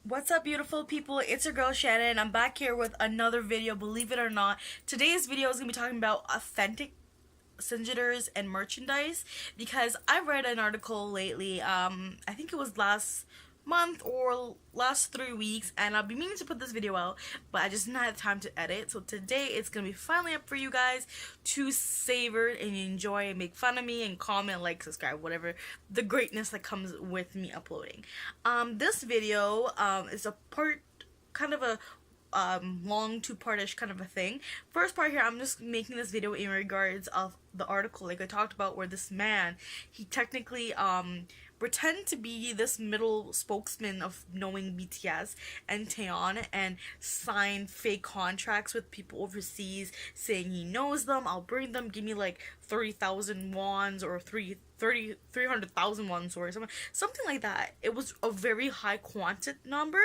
What's up, beautiful people? It's your girl Shannon. I'm back here with another video, believe it or not. Today's video is going to be talking about authentic singers and merchandise because I read an article lately, I think it was last month or last 3 weeks, and I'll be meaning to put this video out, but I just didn't have time to edit. So today it's gonna be finally up for you guys to savor and enjoy and make fun of me and comment, like, subscribe, whatever the greatness that comes with me uploading. This video is a part, kind of a long two-partish kind of a thing. First part here, I'm just making this video in regards of the article like I talked about, where this man, he technically pretend to be this middle spokesman of knowing BTS and Taeyeon, and sign fake contracts with people overseas saying he knows them. I'll bring them, give me like 30,000 wons or 300,000 wons or something like that. It was a very high quantity number,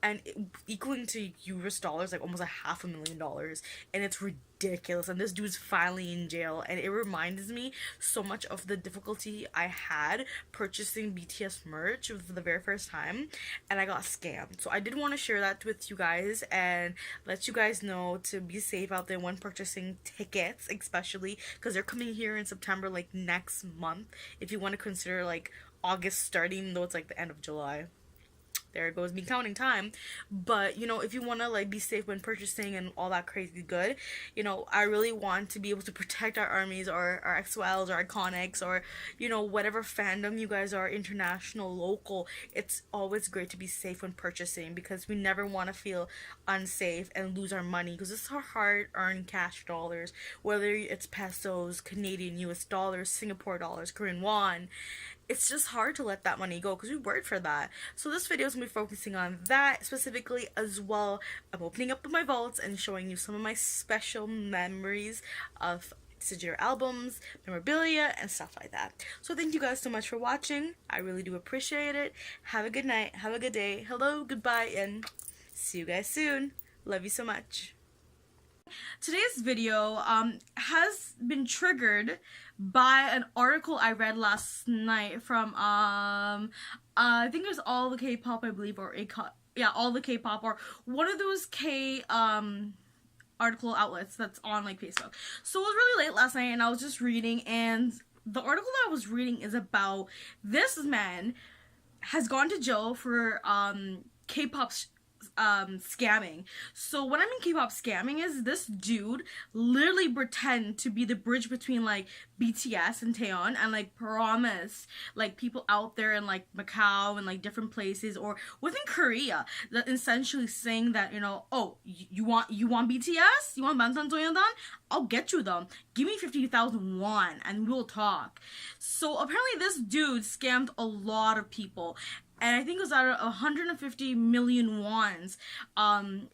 and equaling to US dollars like almost $500,000, and it's ridiculous. And this dude's finally in jail, and it reminds me so much of the difficulty I had purchasing BTS merch for the very first time, and I got scammed. So I did want to share that with you guys and let you guys know to be safe out there when purchasing tickets, especially because they're coming here in September, like next month, if you want to consider like August starting, though it's like the end of July. There goes me counting time. But if you want to like be safe when purchasing and all that crazy good, I really want to be able to protect our armies, or our XYLs, or iconics, or whatever fandom you guys are, international, local. It's always great to be safe when purchasing, because we never want to feel unsafe and lose our money, because it's our hard-earned cash dollars, whether it's pesos, Canadian, US dollars, Singapore dollars, Korean won. It's just hard to let that money go because we worked for that. So this video is going to be focusing on that specifically as well. I'm opening up my vaults and showing you some of my special memories of Sigil albums, memorabilia, and stuff like that. So thank you guys so much for watching. I really do appreciate it. Have a good night. Have a good day. Hello, goodbye, and see you guys soon. Love you so much. Today's video has been triggered by an article I read last night from I think it was All the K-pop, I believe, or All the K-pop, or one of those K article outlets that's on like Facebook. So it was really late last night and I was just reading, and the article that I was reading is about this man has gone to jail for K-pop scamming. So what I mean K-pop scamming is this dude literally pretend to be the bridge between like BTS and Taeyeon, and like promise like people out there in like Macau and like different places or within Korea, that essentially saying that oh, you want BTS, you want Bantan, I'll get you them, give me 50,000 won and we'll talk. So apparently this dude scammed a lot of people, and I think it was out of 150 million wons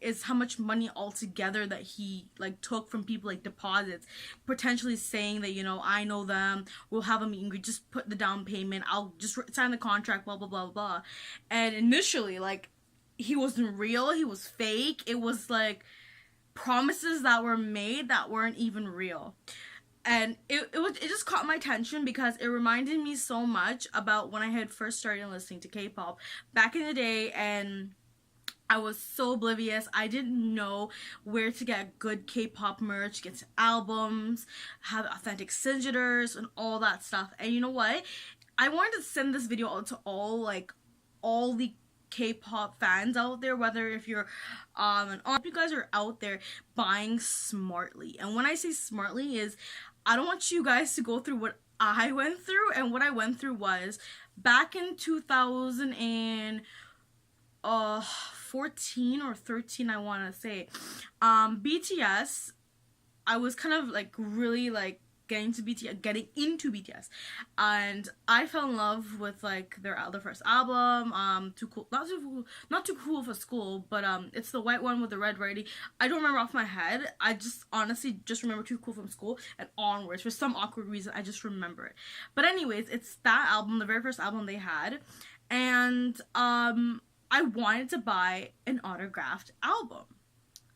is how much money altogether that he like took from people, like deposits, potentially saying that I know them, we'll have a meet and greet, just put the down payment, I'll just sign the contract, blah blah blah blah. And initially, like, he wasn't real, he was fake. It was like promises that were made that weren't even real. And it just caught my attention because it reminded me so much about when I had first started listening to K-pop back in the day, and I was so oblivious. I didn't know where to get good K-pop merch, get albums, have authentic singers, and all that stuff. And you know what? I wanted to send this video out to all the K-pop fans out there, whether if you're you guys are out there buying smartly. And when I say smartly is, I don't want you guys to go through what I went through. And what I went through was back in 2014 or 13, I want to say, BTS, I was kind of like really like getting into BTS, and I fell in love with like their first album, Too Cool, not too cool for school, but it's the white one with the red writing. I don't remember off my head. I just honestly just remember Too Cool from School and onwards. For some awkward reason, I just remember it. But anyways, it's that album, the very first album they had, and I wanted to buy an autographed album.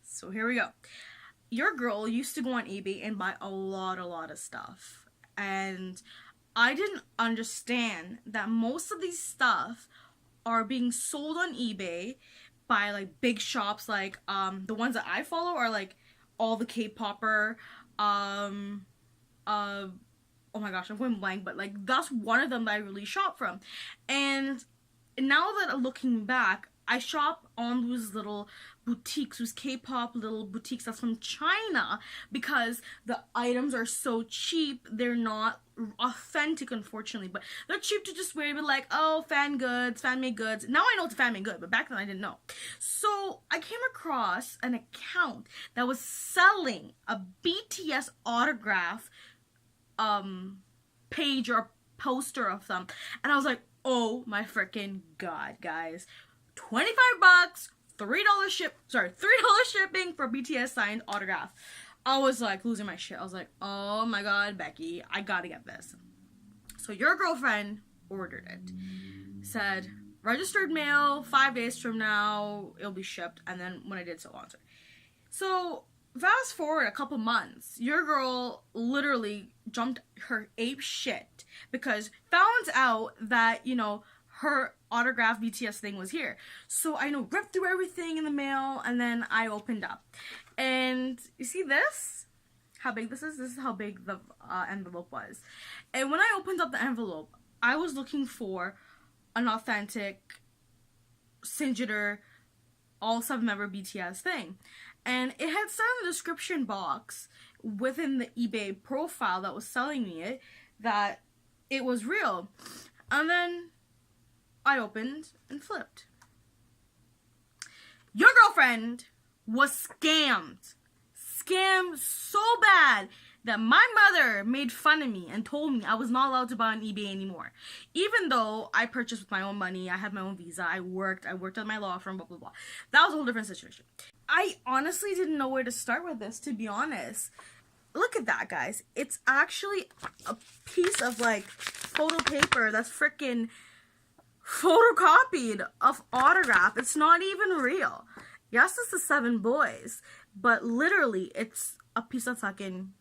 So here we go. Your girl used to go on eBay and buy a lot of stuff, and I didn't understand that most of these stuff are being sold on eBay by like big shops, like the ones that I follow are like all the K-popper, oh my gosh, I'm going blank, but like that's one of them that I really shop from. And now that looking back, I shop on those little boutiques, those K-pop little boutiques that's from China, because the items are so cheap. They're not authentic, unfortunately, but they're cheap to just wear. But like, oh, fan goods, fan made goods. Now I know it's a fan made good, but back then I didn't know. So I came across an account that was selling a BTS autograph page or poster of them, and I was like, oh my freaking god, guys, 25 bucks, $3 shipping for BTS signed autograph. I was like losing my shit. I was like, oh my god, Becky, I gotta get this. So your girlfriend ordered it, said registered mail, 5 days from now it'll be shipped, and then when I did, so answered. So fast forward a couple months, your girl literally jumped her ape shit because found out that, you know, her autograph BTS thing was here. So I ripped through everything in the mail, and then I opened up. And you see this? How big this is? This is how big the envelope was. And when I opened up the envelope, I was looking for an authentic Sinjider all 7-member BTS thing. And it had said in the description box within the eBay profile that was selling me it that it was real. And then I opened and flipped. Your girlfriend was scammed. Scammed so bad that my mother made fun of me and told me I was not allowed to buy on eBay anymore. Even though I purchased with my own money, I had my own visa, I worked at my law firm, blah, blah, blah. That was a whole different situation. I honestly didn't know where to start with this, to be honest. Look at that, guys. It's actually a piece of, like, photo paper that's freaking photocopied of autograph. It's not even real. Yes, it's the 7 boys, but literally, it's a piece of fucking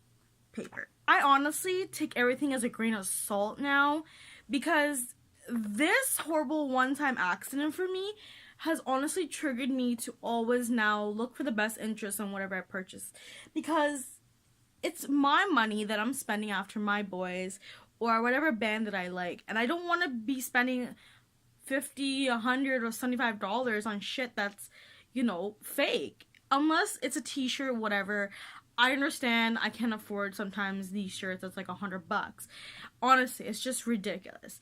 paper. I honestly take everything as a grain of salt now, because this horrible one-time accident for me has honestly triggered me to always now look for the best interest on whatever I purchase, because it's my money that I'm spending after my boys or whatever band that I like, and I don't want to be spending $50, $100, or $75 on shit that's, you know, fake. Unless it's a t-shirt, whatever. I understand I can't afford sometimes these shirts that's like $100. Honestly, it's just ridiculous.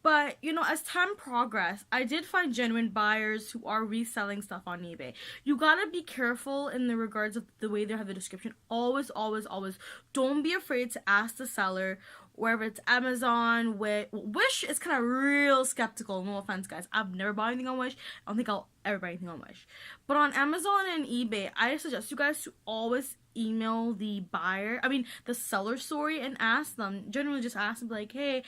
But, you know, as time progressed, I did find genuine buyers who are reselling stuff on eBay. You gotta be careful in the regards of the way they have the description. Always, always, always don't be afraid to ask the seller, wherever it's Amazon, Wish is kind of real skeptical. No offense, guys. I've never bought anything on Wish. I don't think I'll ever buy anything on Wish. But on Amazon and eBay, I suggest you guys to always email the seller, sorry, and ask them. Generally, just ask them, like, hey,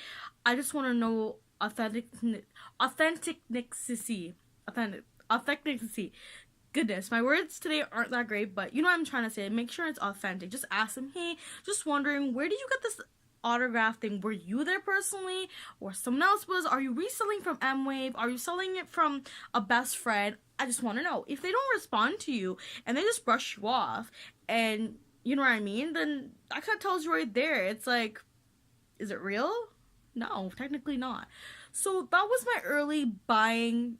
I just want to know authenticity. Goodness, my words today aren't that great, but you know what I'm trying to say. Make sure it's authentic. Just ask them, hey, just wondering, where did you get this autograph thing? Were you there personally, or someone else was? Are you reselling from M-Wave? Are you selling it from a best friend? I just want to know. If they don't respond to you and they just brush you off, and you know what I mean, then that kind of tells you right there. It's like, is it real? No, technically not. So that was my early buying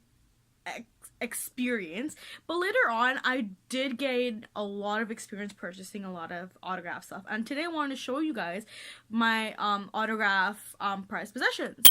experience, but later on I did gain a lot of experience purchasing a lot of autograph stuff, and today I wanted to show you guys my autograph prized possessions.